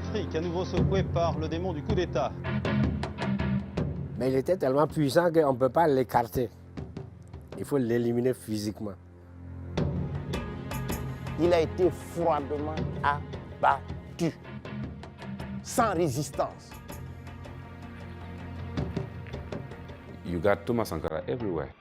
L'Afrique, à nouveau secouée par le démon du coup d'État. Mais il était tellement puissant qu'on ne peut pas l'écarter. Il faut l'éliminer physiquement. Il a été froidement abattu, sans résistance. You got Thomas Sankara everywhere.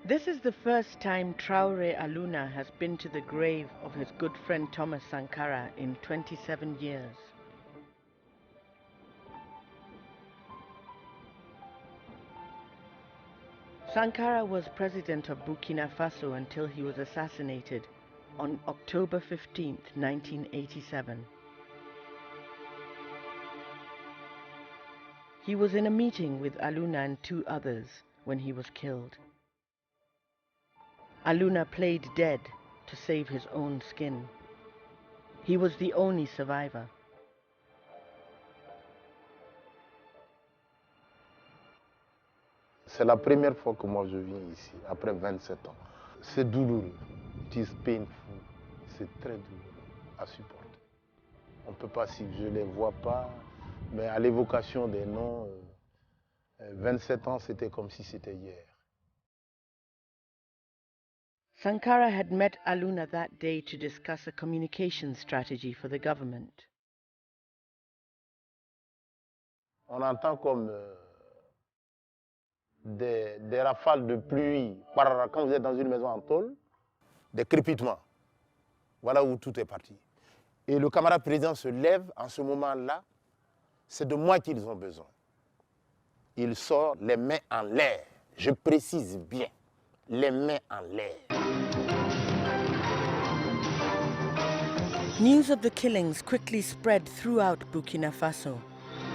This is the first time Traoré Aluna has been to the grave of his good friend Thomas Sankara in 27 years. Sankara was president of Burkina Faso until he was assassinated on October 15, 1987. He was in a meeting with Aluna and two others when he was killed. Aluna played dead to save his own skin. He was the only survivor. C'est la première fois que moi je viens ici, après 27 ans. C'est douloureux. It is painful. C'est très douloureux à supporter. On ne peut pas, si je ne les vois pas, mais à l'évocation des noms, 27 ans, c'était comme si c'était hier. Sankara had met Aluna that day to discuss a communication strategy for the government. On entend comme des rafales de pluie, quand vous êtes dans une maison en tôle, des crépitements. Voilà où tout est parti. Et le camarade président se lève en ce moment-là, c'est de moi qu'ils ont besoin. Il sort les mains en l'air, je précise bien, les mains en l'air. News of the killings quickly spread throughout Burkina Faso.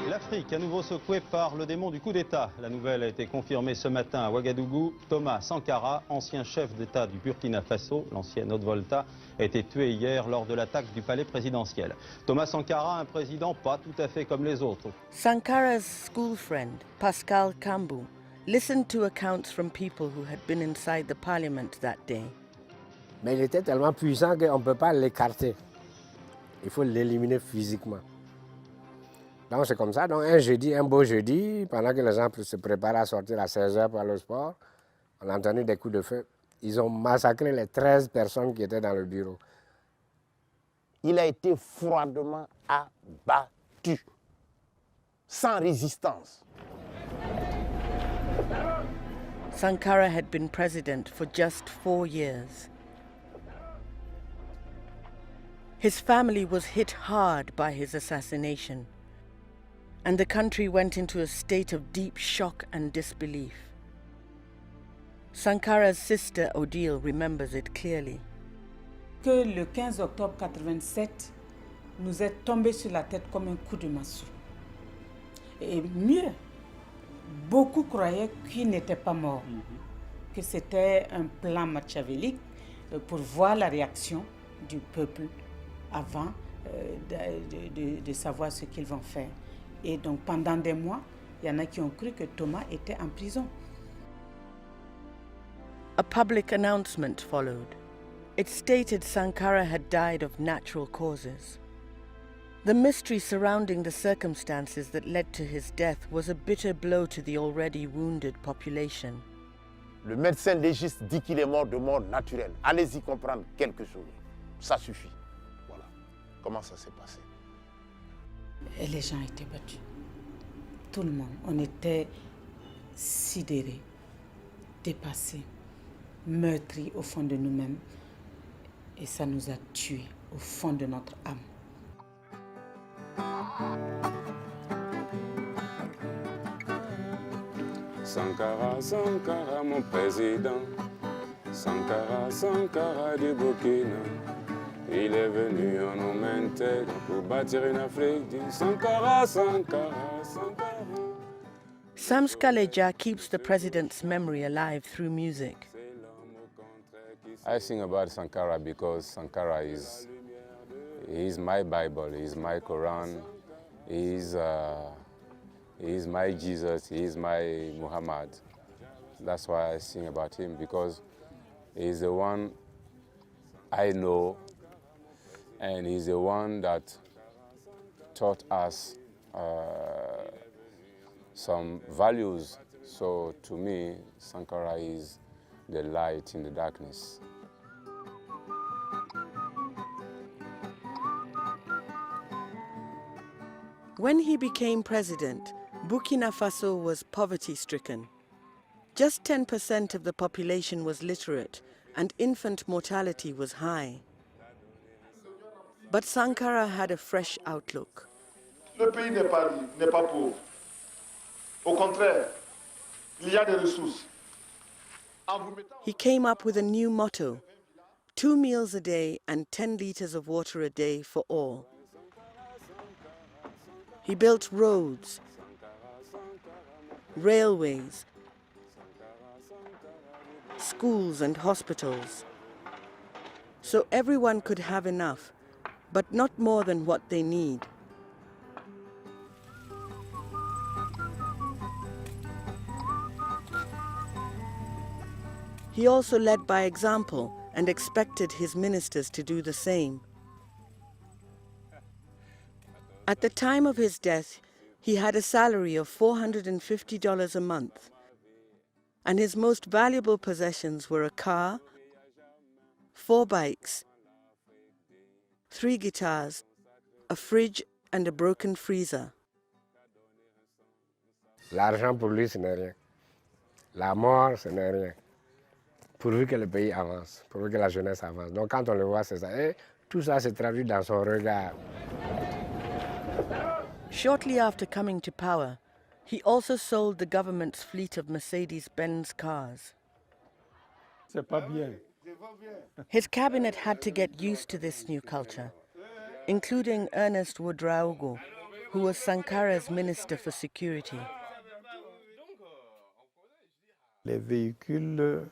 L'Afrique, à nouveau secouée par le démon du coup d'État. La nouvelle a été confirmée ce matin à Ouagadougou. Thomas Sankara, ancien chef d'État du Burkina Faso, l'ancienne Upper Volta, a été tué hier lors de l'attaque du palais présidentiel. Thomas Sankara, un président pas tout à fait comme les autres. Sankara's school friend, Pascal Kambou, listened to accounts from people who had been inside the parliament that day. Mais il était tellement puissant qu'on ne peut pas l'écarter. Il faut l'éliminer physiquement. Donc c'est comme ça. Donc un beau jeudi, pendant que les gens se préparaient à sortir à 16h pour aller au sport, on a entendu des coups de feu. Ils ont massacré les 13 personnes qui étaient dans le bureau. Il a été froidement abattu, sans résistance. Sankara had been president for just 4 years. His family was hit hard by his assassination, and the country went into a state of deep shock and disbelief. Sankara's sister Odile remembers it clearly. Que le 15 octobre 87 nous est tombé sur la tête comme un coup de massue. Et mieux, beaucoup croyaient qu'il n'était pas mort, que c'était un plan machiavélique pour voir la réaction du peuple avant de savoir ce qu'ils vont faire. Et donc pendant des mois, il y en a qui ont cru que Thomas était en prison. A public announcement followed. It stated Sankara had died of natural causes. The mystery surrounding the circumstances that led to his death was a bitter blow to the already wounded population. Le médecin légiste dit qu'il est mort de mort naturelle. Allez-y comprendre quelque chose. Ça suffit. Voilà. Comment ça s'est passé? Et les gens étaient battus. Tout le monde. On était sidérés, dépassés, meurtris au fond de nous-mêmes. Et ça nous a tués au fond de notre âme. Sankara, Sankara, mon président. Sankara, Sankara du Burkina. Il est venu en nous intègre pour bâtir une Afrique du Sankara, Sankara, Sankara. Sam Skaleja keeps the president's memory alive through music. I sing about Sankara because Sankara is my Bible, he's my Quran, he's my Jesus, he's my Muhammad. That's why I sing about him, because he's the one I know, and he's the one that taught us some values. So to me, Sankara is the light in the darkness. When he became president, Burkina Faso was poverty-stricken. Just 10% of the population was literate, and infant mortality was high. But Sankara had a fresh outlook. Le pays n'est pas pauvre. Au contraire, il y a des ressources. He came up with a new motto: 2 meals a day and 10 liters of water a day for all. He built roads, railways, schools and hospitals, so everyone could have enough, but not more than what they need. He also led by example and expected his ministers to do the same. At the time of his death, he had a salary of $450 a month, and his most valuable possessions were a car, 4 bikes, 3 guitars, a fridge, and a broken freezer. L'argent pour lui, ce n'est rien. La mort, ce n'est rien. Pourvu que le pays avance, pourvu que la jeunesse avance. Donc quand on le voit, c'est ça. Et tout ça se traduit dans son regard. Shortly after coming to power, he also sold the government's fleet of Mercedes-Benz cars. C'est pas bien. His cabinet had to get used to this new culture, including Ernest Ouedraogo, who was Sankara's Minister for Security. Les véhicules,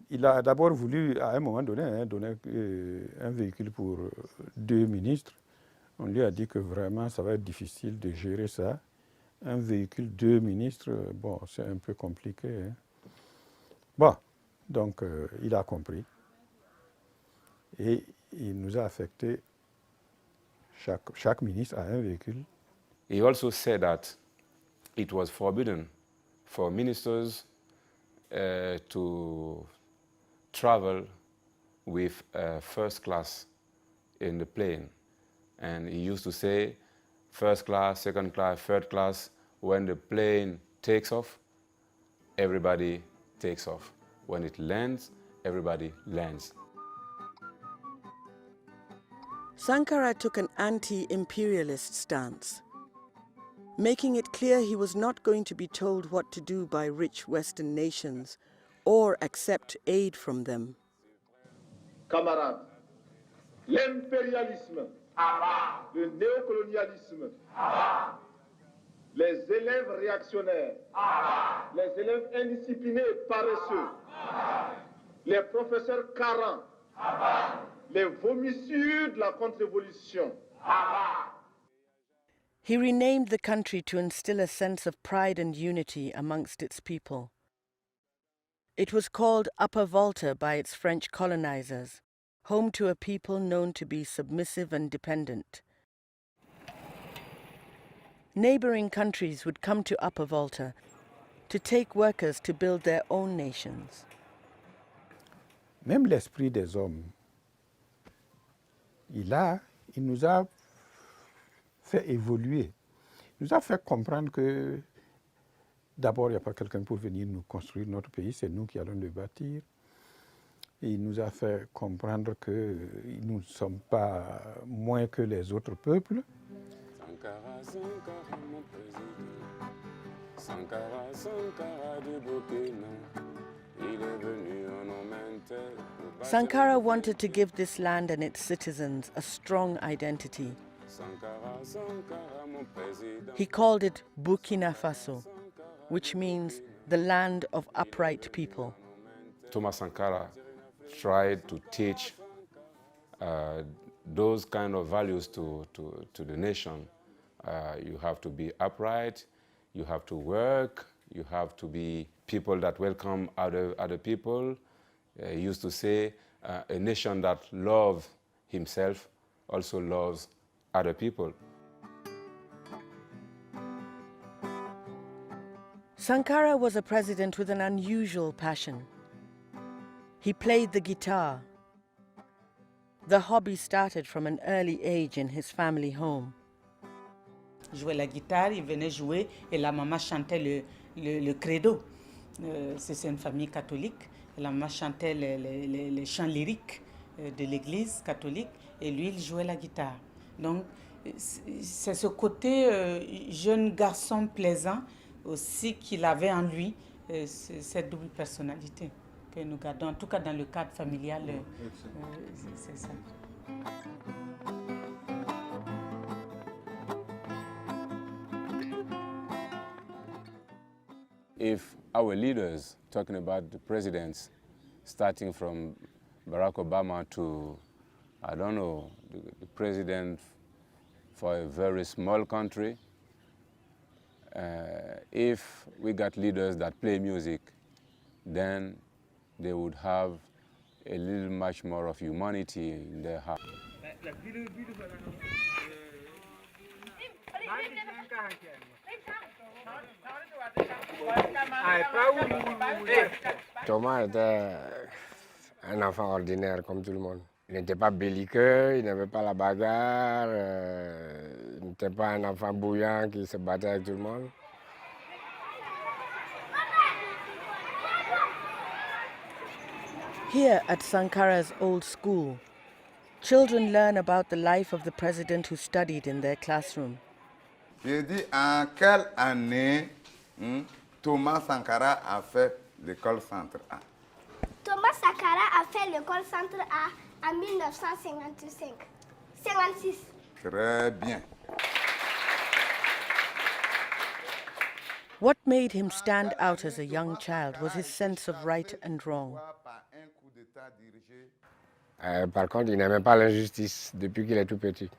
il a d'abord voulu, à un moment donné, donner un véhicule pour 2 ministres. On lui a dit que vraiment, ça va être difficile de gérer ça. Un véhicule, 2 ministres, bon, c'est un peu compliqué. Hein. Bon, donc il a compris. Et il nous a affecté, chaque ministre a un véhicule. He also said that it was forbidden for ministers to travel with first class in the plane. And he used to say, first class, second class, third class. When the plane takes off, everybody takes off. When it lands, everybody lands. Sankara took an anti-imperialist stance, making it clear he was not going to be told what to do by rich Western nations or accept aid from them. Camarades, l'impérialisme, le néocolonialisme, les élèves réactionnaires, les élèves indisciplinés et paresseux, les professeurs carents, les vomissures de la contre-révolution. He renamed the country to instill a sense of pride and unity amongst its people. It was called Upper Volta by its French colonizers, home to a people known to be submissive and dependent. Neighboring countries would come to Upper Volta to take workers to build their own nations. Même l'esprit des hommes, il nous a fait évoluer. Il nous a fait comprendre que d'abord, il n'y a pas quelqu'un pour venir nous construire notre pays, c'est nous qui allons le bâtir. Et il nous a fait comprendre que nous ne sommes pas moins que les autres peuples. Sankara, Sankara, mon président. Sankara, Sankara du Burkina, il est venu en Omente. Sankara wanted to give this land and its citizens a strong identity. Sankara, Sankara, mon président. He called it Burkina Faso, which means the land of upright people. Thomas Sankara tried to teach those kind of values to the nation. You have to be upright, you have to work, you have to be people that welcome other people. He used to say, a nation that loves himself also loves other people. Sankara was a president with an unusual passion. He played the guitar. The hobby started from an early age in his family home. Il jouait la guitare, il venait jouer et la maman chantait le credo. C'est une famille catholique. La maman chantait les chants lyriques de l'église catholique et lui, il jouait la guitare. Donc, c'est ce côté jeune garçon plaisant aussi qu'il avait en lui, cette double personnalité que nous gardons, en tout cas dans le cadre familial, c'est ça. If our leaders, talking about the presidents, starting from Barack Obama to, I don't know, the president for a very small country, if we got leaders that play music, then they would have a little much more of humanity in their heart. Thomas était un enfant ordinaire comme tout le monde. Il n'était pas belliqueux, il n'avait pas la bagarre, il n'était pas un enfant bouillant qui se battait avec tout le monde. Here at Sankara's old school, children learn about the life of the president who studied in their classroom. J'ai dit en quelle année Thomas Sankara a fait l'école centre A. Thomas Sankara a fait l'école centre A en 1956. Très bien. What made him stand out as a young child was his sense of right and wrong. Par contre, il n'aimait pas l'injustice depuis qu'il est tout petit.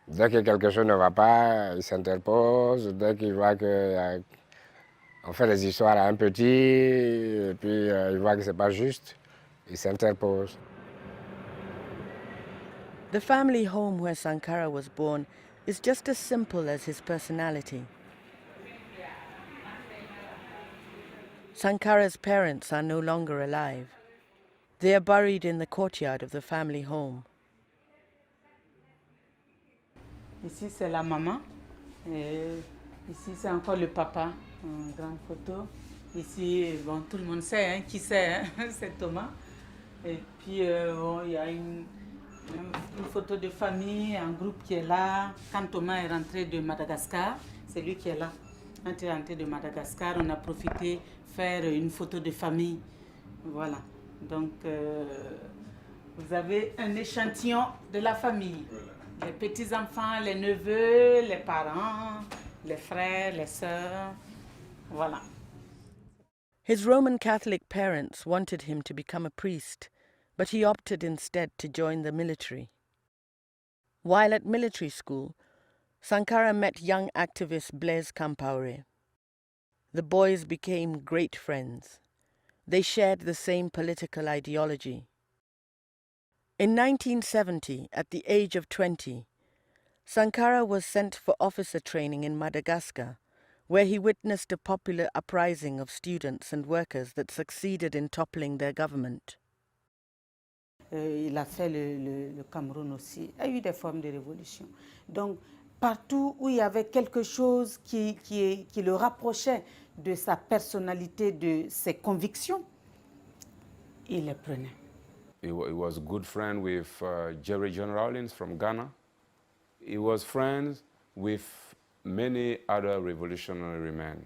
Dès que quelque chose ne va pas, il s'interpose. Dès qu'il voit qu'on fait des histoires à un petit, et puis il voit que ce n'est pas juste, il s'interpose. The family home where Sankara was born is just as simple as his personality. Sankara's parents are no longer alive. They are buried in the courtyard of the family home. Ici, c'est la maman. Et ici, c'est encore le papa, en grande photo. Ici, bon, tout le monde sait, hein, qui c'est, hein, c'est Thomas. Et puis, bon, il y a une photo de famille, un groupe qui est là. Quand Thomas est rentré de Madagascar, c'est lui qui est là. Quand il est rentré de Madagascar, on a profité faire une photo de famille. Voilà. Donc, vous avez un échantillon de la famille. Les petits-enfants, les neveux, les parents, les frères, les sœurs. Voilà. His Roman Catholic parents wanted him to become a priest, but he opted instead to join the military. While at military school, Sankara met young activist Blaise Compaoré. The boys became great friends. They shared the same political ideology. In 1970, at the age of 20, Sankara was sent for officer training in Madagascar, where he witnessed a popular uprising of students and workers that succeeded in toppling their government. Il a fait le Cameroun aussi. Il y a eu des formes de révolution. Donc, partout où il y avait quelque chose qui le rapprochait de sa personnalité, de ses convictions, il les prenait. He was a good friend with Jerry John Rawlings from Ghana. He was friends with many other revolutionary men.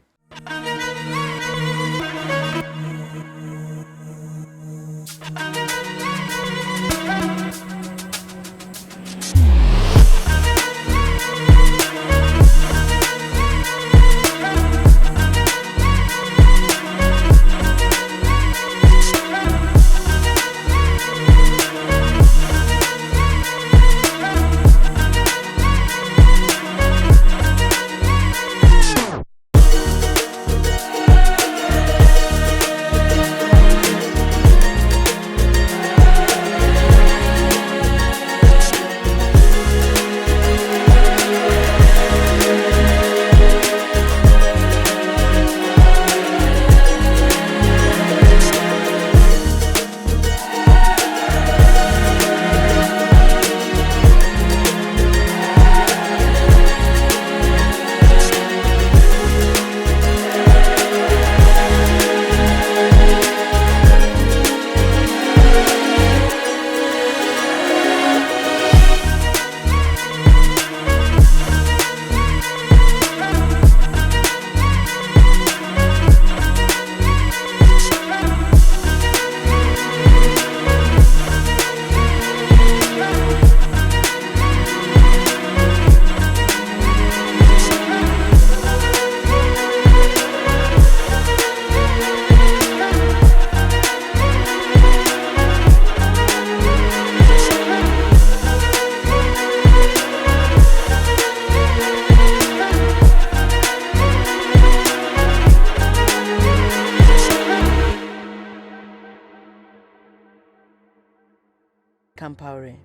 Compaoré.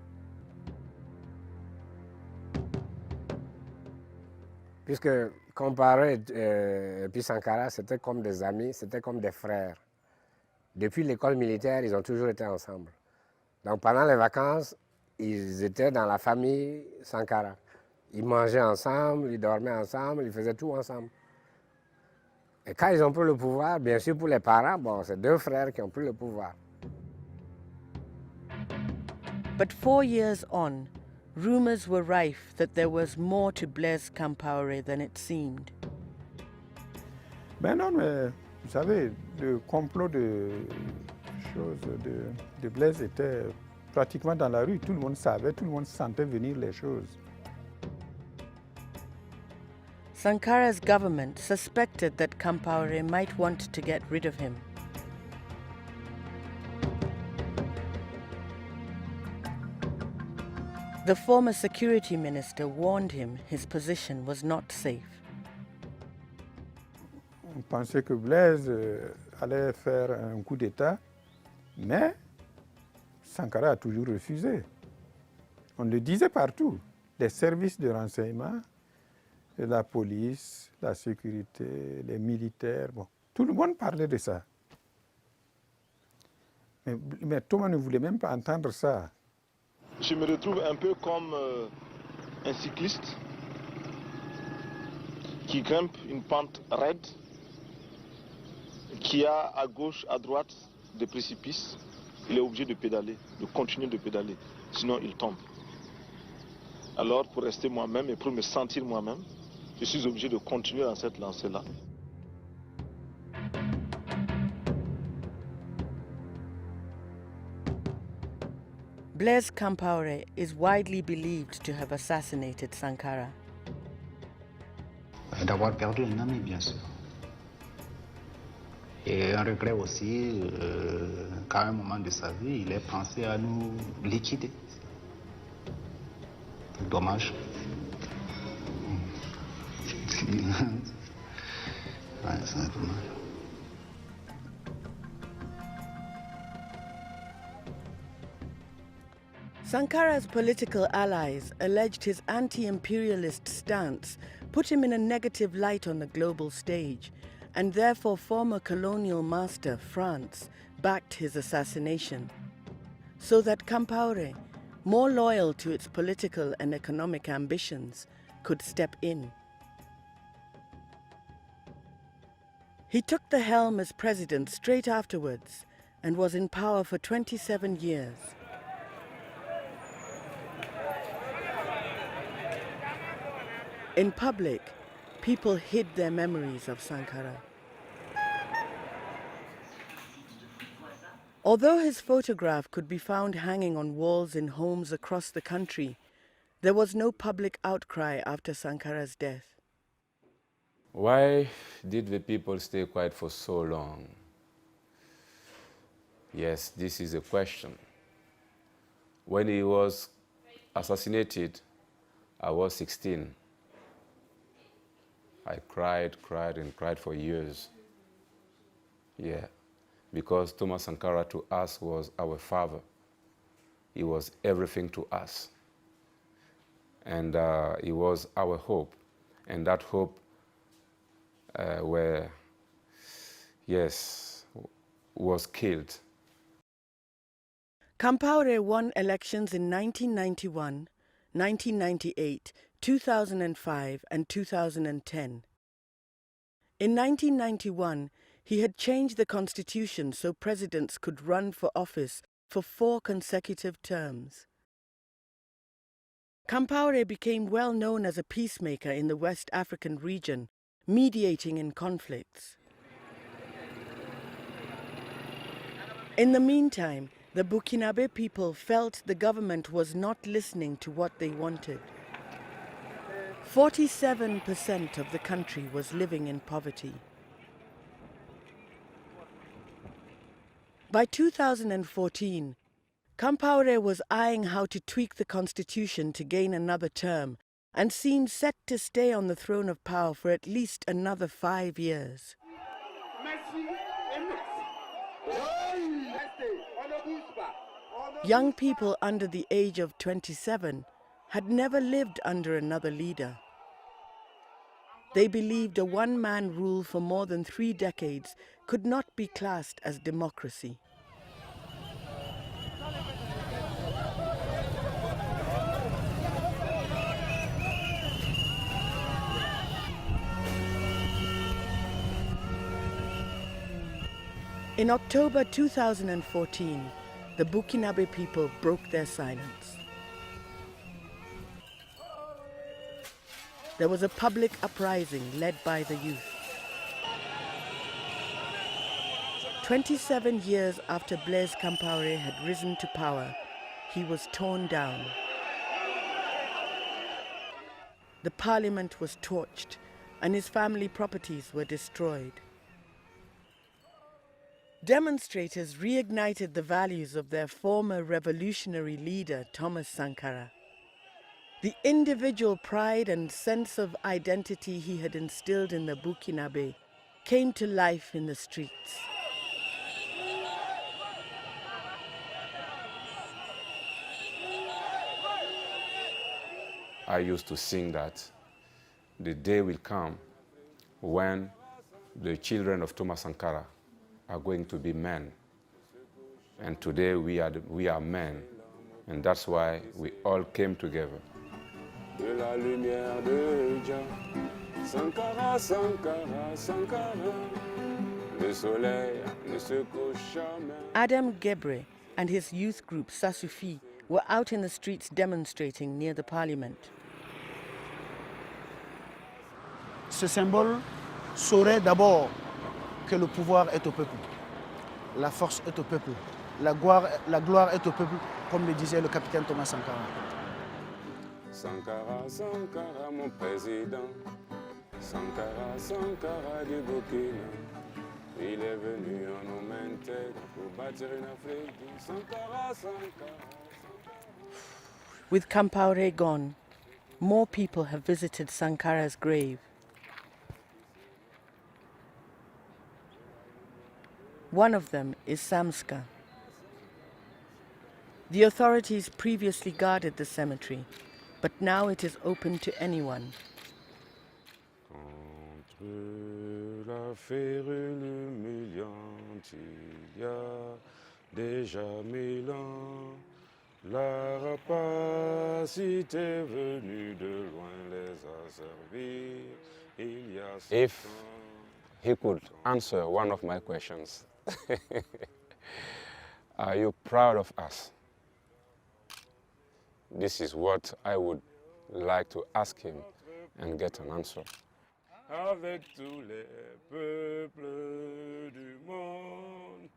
Puisque Compaoré et puis Sankara, c'était comme des amis, c'était comme des frères. Depuis l'école militaire, ils ont toujours été ensemble. Donc pendant les vacances, ils étaient dans la famille Sankara. Ils mangeaient ensemble, ils dormaient ensemble, ils faisaient tout ensemble. Et quand ils ont pris le pouvoir, bien sûr pour les parents, bon, c'est deux frères qui ont pris le pouvoir. But 4 years on, rumors were rife that there was more to Blaise Compaoré than it seemed. Ben non, mais vous savez, le complot de Blaise était pratiquement dans la rue. Tout le monde savait, tout le monde sentait venir les choses. Sankara's government suspected that Compaoré might want to get rid of him. The former security minister warned him his position was not safe. On pensait que Blaise allait faire un coup d'État, mais Sankara a toujours refusé. On le disait partout. Les services de renseignement, la police, la sécurité, les militaires, bon, tout le monde parlait de ça. Mais Thomas ne voulait même pas entendre ça. Je me retrouve un peu comme un cycliste qui grimpe une pente raide, qui a à gauche, à droite des précipices. Il est obligé de pédaler, de continuer de pédaler, sinon il tombe. Alors pour rester moi-même et pour me sentir moi-même, je suis obligé de continuer dans cette lancée-là. Blaise Compaoré is widely believed to have assassinated Sankara. D'avoir perdu un ami, bien sûr. Et un regret aussi qu'à un moment de sa vie, il ait pensé à nous liquider. Dommage. Ouais, c'est un dommage. Sankara's political allies alleged his anti-imperialist stance put him in a negative light on the global stage, and therefore former colonial master France backed his assassination, so that Compaoré, more loyal to its political and economic ambitions, could step in. He took the helm as president straight afterwards and was in power for 27 years. In public, people hid their memories of Sankara. Although his photograph could be found hanging on walls in homes across the country, there was no public outcry after Sankara's death. Why did the people stay quiet for so long? Yes, this is a question. When he was assassinated, I was 16. I cried and cried for years. Yeah, because Thomas Sankara to us was our father. He was everything to us. And he was our hope. And that hope was killed. Compaoré won elections in 1991, 1998, 2005 and 2010. In 1991, he had changed the constitution so presidents could run for office for 4 consecutive terms. Compaoré became well known as a peacemaker in the West African region, mediating in conflicts. In the meantime, the Burkinabé people felt the government was not listening to what they wanted. 47% of the country was living in poverty. By 2014, Compaoré was eyeing how to tweak the constitution to gain another term and seemed set to stay on the throne of power for at least another 5 years. Young people under the age of 27 had never lived under another leader. They believed a one-man rule for more than 3 decades could not be classed as democracy. In October 2014, the Burkinabé people broke their silence. There was a public uprising led by the youth. 27 years after Blaise Compaoré had risen to power, he was torn down. The parliament was torched and his family properties were destroyed. Demonstrators reignited the values of their former revolutionary leader, Thomas Sankara. The individual pride and sense of identity he had instilled in the Burkinabé came to life in the streets. I used to sing that the day will come when the children of Thomas Sankara are going to be men. And today we are men. And that's why we all came together. De la lumière de Dieu, Sankara, Sankara, Sankara, le soleil ne se couche jamais. Adam Gebre and his youth group Sasufi were out in the streets demonstrating near the parliament. Ce symbole saurait d'abord que le pouvoir est au peuple, la force est au peuple, la gloire est au peuple, comme le disait le capitaine Thomas Sankara. Sankara, Sankara, mon président, Sankara, Sankara du Burkina, il est venu en homme intègre pour bâtir une Afrique. Sankara, Sankara. With Compaoré gone, more people have visited Sankara's grave. One of them is Samska. The authorities previously guarded the cemetery, but now it is open to anyone. Contre la férule humiliante, il y a déjà 1000 ans, la rapacité venue de loin les asservir, il y a 100 ans. If he could answer one of my questions, are you proud of us? This is what I would like to ask him and get an answer. avec tous les peuples du monde,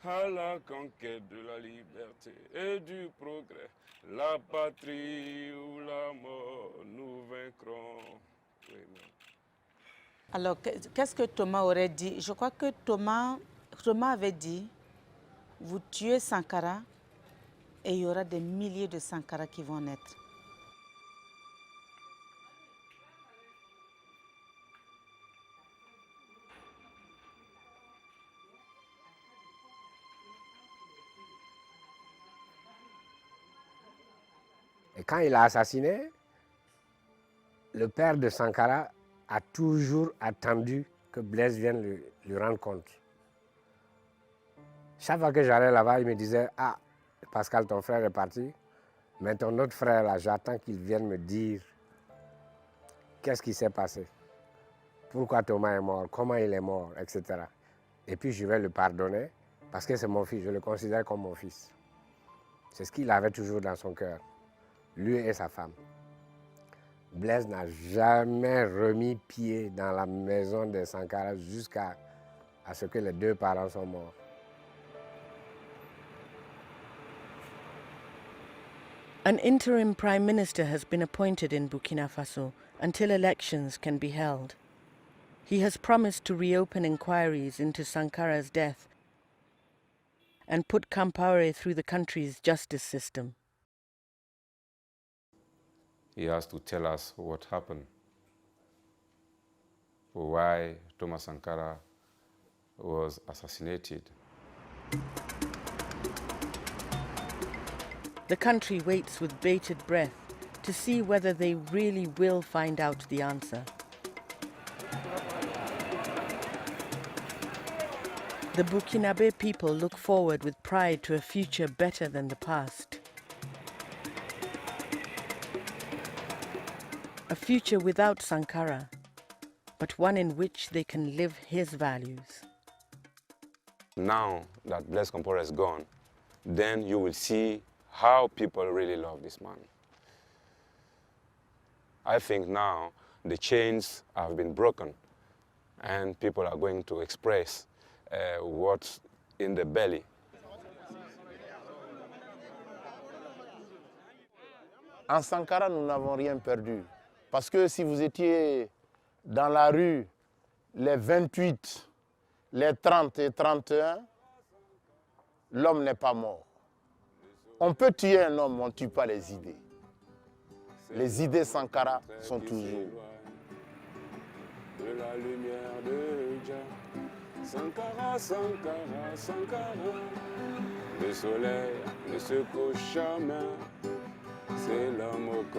à la conquête de la liberté et du progrès, la patrie ou la mort, nous vaincrons. Alors, qu'est-ce que Thomas aurait dit? Je crois que Thomas avait dit, vous tuez Sankara et il y aura des milliers de Sankara qui vont naître. Et quand il a assassiné, le père de Sankara a toujours attendu que Blaise vienne lui rendre compte. Chaque fois que j'allais là-bas, il me disait « Ah, Pascal, ton frère est parti, mais ton autre frère, là, j'attends qu'il vienne me dire qu'est-ce qui s'est passé, pourquoi Thomas est mort, comment il est mort, etc. Et puis je vais le pardonner parce que c'est mon fils, je le considère comme mon fils. » C'est ce qu'il avait toujours dans son cœur, lui et sa femme. Blaise n'a jamais remis pied dans la maison de Sankara jusqu'à ce que les deux parents soient morts. An interim prime minister has been appointed in Burkina Faso until elections can be held. He has promised to reopen inquiries into Sankara's death and put Compaoré through the country's justice system. He has to tell us what happened, why Thomas Sankara was assassinated. The country waits with bated breath to see whether they really will find out the answer. The Burkinabé people look forward with pride to a future better than the past. A future without Sankara, but one in which they can live his values. Now that Blaise Compaoré is gone, then you will see how people really love this man. I think now the chains have been broken and people are going to express what's in the belly. En Sankara, nous n'avons rien perdu. Parce que si vous étiez dans la rue les 28, les 30 et 31, l'homme n'est pas mort. On peut tuer un homme, on ne tue pas les idées. Les idées Sankara sont toujours. De la lumière de Jah, Sankara, Sankara, Sankara. Le soleil ne se couche jamais, c'est l'homme au